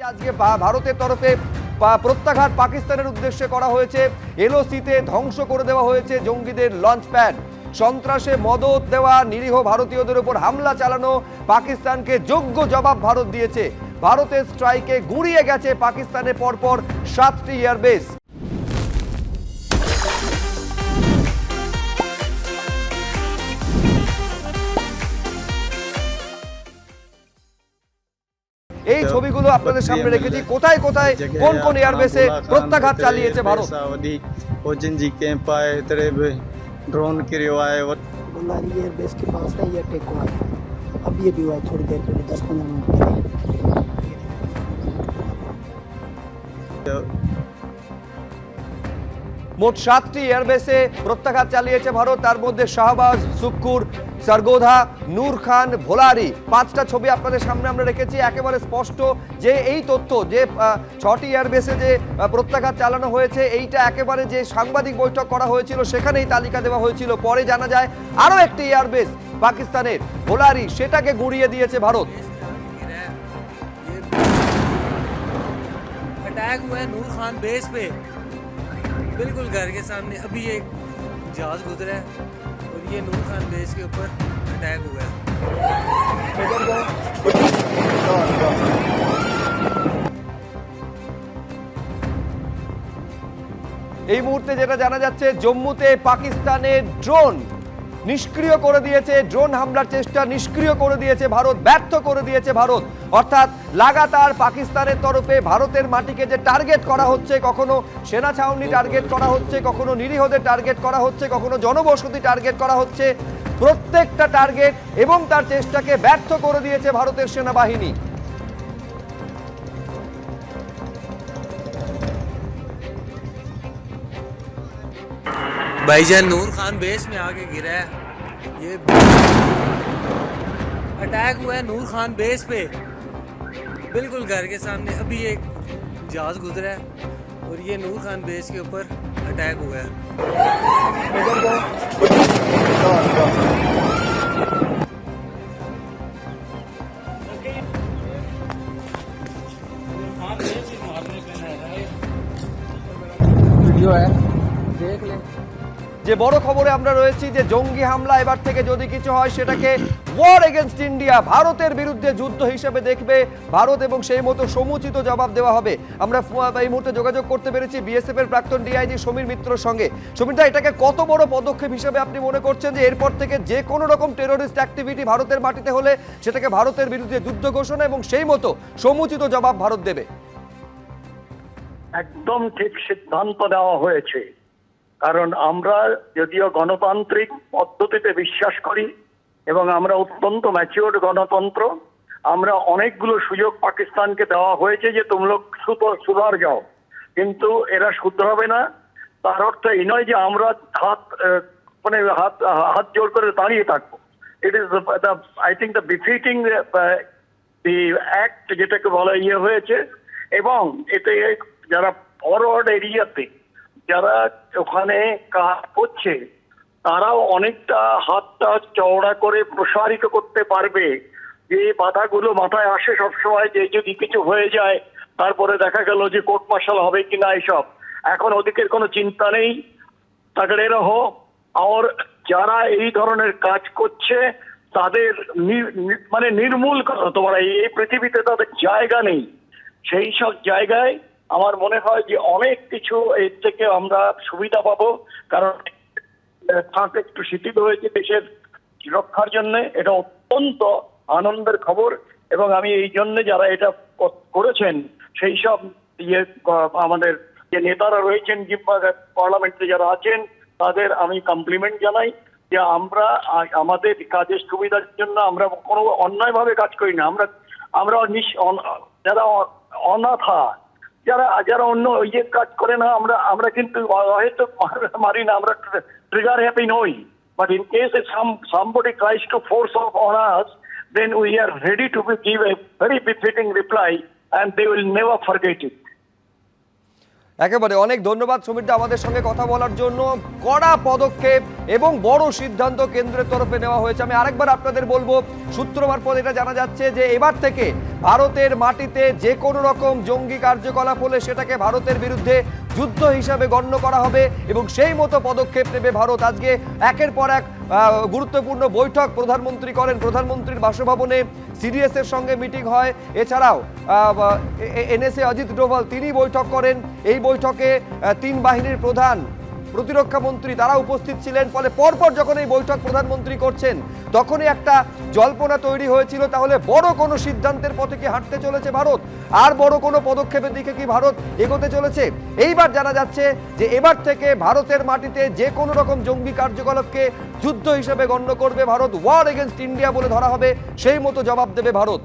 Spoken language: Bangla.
আজকে ভারতের তরফে প্রত্যাঘাত পাকিস্তানের উদ্দেশ্যে করা হয়েছে। এলওসিতে ধ্বংস করে দেওয়া হয়েছে জঙ্গিদের লঞ্চ প্যাড। সন্ত্রাসে মদত দেওয়া নিরীহ ভারতীয়দের উপর হামলা চালানো পাকিস্তানকে যোগ্য জবাব ভারত দিয়েছে। ভারতের স্ট্রাইকে গুঁড়িয়ে গেছে পাকিস্তানের পরপর 7টি এয়ারবেস। এই ছবিগুলো আপনাদের সামনে রেখেছি। কোথায় কোথায় কোন কোন এয়ারবেসে প্রত্যাঘাত চালিয়েছে ভারত। वो जिंजी कैंप आए तेरे ड्रोन गिरे हुआ है बुलारी एयरबेस के पास है ये टेक हुआ है। अब ये भी हुआ है थोड़ी देर पहले 10-15 मिनट पहले। মোট 7টি এয়ারবেসে প্রত্যাঘাত চালিয়েছে ভারত। তার মধ্যে শাহবাজ, সুক্কুর, সারগোধা, নূর খান, ভোলারি। 5টা ছবি আপনাদের সামনে আমরা রেখেছি। একেবারে স্পষ্ট যে এই তথ্য যে 6টি এয়ারবেসে যে প্রত্যাঘাত চালানো হয়েছে, এইটা একেবারে যে সাংবাদিক বৈঠক করা হয়েছিল সেখানেই তালিকা দেওয়া হয়েছিল। পরে জানা যায় আরও একটি এয়ারবেস পাকিস্তানের ভোলারি, সেটাকে গুঁড়িয়ে দিয়েছে ভারত। अटैक हुआ है नूर खान बेस पे, बिल्कुल घर के सामने। अभी एक जहाज गुजरा है और ये नूर खान बेस के ऊपर अटैक हुआ है। এই মুহূর্তে যেটা জানা যাচ্ছে, জম্মুতে পাকিস্তানের ড্রোন নিষ্ক্রিয় করে দিয়েছে, ড্রোন হামলার চেষ্টা নিষ্ক্রিয় করে দিয়েছে ভারত, ব্যর্থ করে দিয়েছে ভারত। অর্থাৎ লাগাতার পাকিস্তানের তরফে ভারতের মাটিকে যে টার্গেট করা হচ্ছে, কখনো সেনা ছাউনি টার্গেট করা হচ্ছে, কখনো নিরীহদের টার্গেট করা হচ্ছে, কখনো জনবসতি টার্গেট করা হচ্ছে, প্রত্যেকটা টার্গেট এবং তার চেষ্টাকে ব্যর্থ করে দিয়েছে ভারতের সেনাবাহিনী। भाईजान नूर खान बेस में आके गिरा है। ये अटैक हुआ है नूर खान बेस पे, बिल्कुल घर के सामने। अभी एक जहाज गुजरा है और ये नूर खान बेस के ऊपर अटैक हुआ है। वीडियो है देख ले। যে বড় খবরে আমরা রয়েছি যে জঙ্গি হামলা এবার থেকে যদি কিছু হয় সেটাকে ওয়ার এগেইনস্ট ইন্ডিয়া, ভারতের বিরুদ্ধে যুদ্ধ হিসেবে দেখবে ভারত এবং সেই মতো সমুচিত জবাব দেওয়া হবে। আমরা এই মুহূর্তে যোগাযোগ করতে পেরেছি বিএসএফ এর প্রাক্তন ডিআইজি সমীর মিত্রর সঙ্গে। সমীরদা, এটাকে কত বড় পদক্ষেপ হিসেবে আপনি মনে করছেন যে এরপর থেকে যে কোনো রকম টেরোরিস্ট অ্যাক্টিভিটি ভারতের মাটিতে হলে সেটাকে ভারতের বিরুদ্ধে যুদ্ধ ঘোষণা এবং সেই মতো সমুচিত জবাব ভারত দেবে? একদম ঠিক সিদ্ধান্ত নেওয়া হয়েছে। কারণ আমরা যদিও গণতান্ত্রিক পদ্ধতিতে বিশ্বাস করি এবং আমরা অত্যন্ত ম্যাচিওর্ড গণতন্ত্র, আমরা অনেকগুলো সুযোগ পাকিস্তানকে দেওয়া হয়েছে যে তুমি লোক সুধার যাও, কিন্তু এরা শুধরাবে না। তার অর্থ এই নয় যে আমরা হাত জোর করে দাঁড়িয়ে থাকবো। It is I think the befitting the act যেটাকে বলা হয়েছে। এবং এতে যারা ফরওয়ার্ড এরিয়াতে যারা ওখানে কাজ করছে তারাও অনেকটা হাতটা চওড়া করে প্রসারিত করতে পারবে। যে বাধাগুলো মাথায় আসে সবসময় যে যদি কিছু হয়ে যায় তারপরে দেখা গেল যে কোর্ট মার্শাল হবে কিনা, এইসব এখন ওদিকের কোনো চিন্তা নেই। তাগড়ে রহো। আর যারা এই ধরনের কাজ করছে তাদের মানে নির্মূল করো। তোমার এই পৃথিবীতে তাদের জায়গা নেই। সেই সব জায়গায় আমার মনে হয় যে অনেক কিছু এর থেকে আমরা সুবিধা পাবো। কারণ একটু শিথিল হয়েছে দেশের রক্ষার জন্য, এটা অত্যন্ত আনন্দের খবর। এবং আমি এই জন্য যারা এটা করেছেন সেই সব আমাদের যে নেতারা রয়েছেন পার্লামেন্টে যারা আছেন তাদের আমি কমপ্লিমেন্ট জানাই যে আমরা আমাদের কাজের সুবিধার জন্য আমরা কোনো অন্যায়ভাবে কাজ করি না। আমরা যারা অনাথা, যারা অন্য কাজ করে না, আমরা কিন্তু হয়তো মারি না, আমরা ট্রিগার হ্যাপি নই। But in case somebody tries to force on us, then we are ready to give a very befitting reply and they will never forget it. একেবারে অনেক ধন্যবাদ সমীরদা আমাদের সঙ্গে কথা বলার জন্য। কড়া পদক্ষেপ এবং বড় সিদ্ধান্ত কেন্দ্রের তরফে নেওয়া হয়েছে। আমি আরেকবার আপনাদের বলবো, সূত্র মারফত এটা জানা যাচ্ছে যে এবার থেকে ভারতের মাটিতে যে কোনো রকম জঙ্গি কার্যকলাপ হলে সেটাকে ভারতের বিরুদ্ধে যুদ্ধ হিসাবে গণ্য করা হবে এবং সেই মতো পদক্ষেপ নেবে ভারত। আজকে একের পর এক গুরুত্বপূর্ণ বৈঠক প্রধানমন্ত্রী করেন, প্রধানমন্ত্রীর বাসভবনে সিডিএস এর সঙ্গে মিটিং হয়, এছাড়াও এনএসএ অজিত ডোভাল তিনি বৈঠক করেন। এই বৈঠকে তিন বাহিনীর প্রধান, প্রতিরক্ষা মন্ত্রী তারা উপস্থিত ছিলেন। ফলে পরপর যখন এই বৈঠক প্রধানমন্ত্রী করছেন তখনই একটা জল্পনা তৈরি হয়েছিল, তাহলে বড় কোনো সিদ্ধান্তের পথে কি হাঁটতে চলেছে ভারত, আর বড় কোনো পদক্ষেপের দিকে কি ভারত এগোতে চলেছে। এইবার জানা যাচ্ছে যে এবার থেকে ভারতের মাটিতে যে কোনো রকম জঙ্গি কার্যকলাপকে যুদ্ধ হিসেবে গণ্য করবে ভারত, ওয়ার এগেনস্ট ইন্ডিয়া বলে ধরা হবে, সেই মতো জবাব দেবে ভারত।